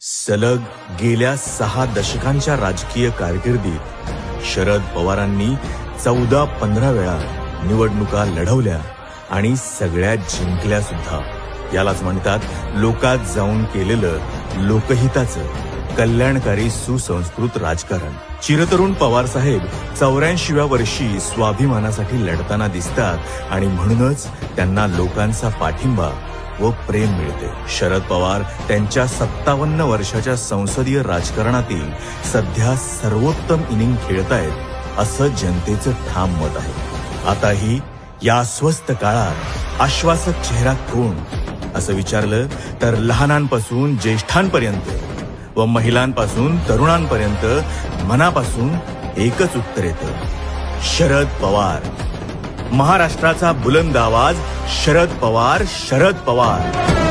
सलग गेल्या 6 दशकांच्या राजकीय कारकिर्दीत शरद पवारांनी 14-15 वेळा निवडणुका लढवल्या आणि सगळ्या जिंकल्या सुद्धा. यालाच म्हणतात लोकात जाऊन केलेलं लोकहिताचं कल्याणकारी सुसंस्कृत राजकारण. चिरतरुण पवार साहेब 84व्या वर्षी स्वाभिमानासाठी लढताना दिसतात आणि म्हणूनच त्यांना लोकांचा पाठिंबा व प्रेम मिळते. शरद पवार त्यांच्या 57 वर्षाच्या संसदीय राजकारणातील सध्या सर्वोत्तम इनिंग खेळतायत असं जनतेचं ठाम मत आहे. आताही या अस्वस्थ काळात आश्वासक चेहरा कोण असं विचारलं तर लहानांपासून ज्येष्ठांपर्यंत व महिलांपासून तरुणांपर्यंत मनापासून एकच उत्तर येतं, शरद पवार. महाराष्ट्राचा बुलंद आवाज, शरद पवार, शरद पवार.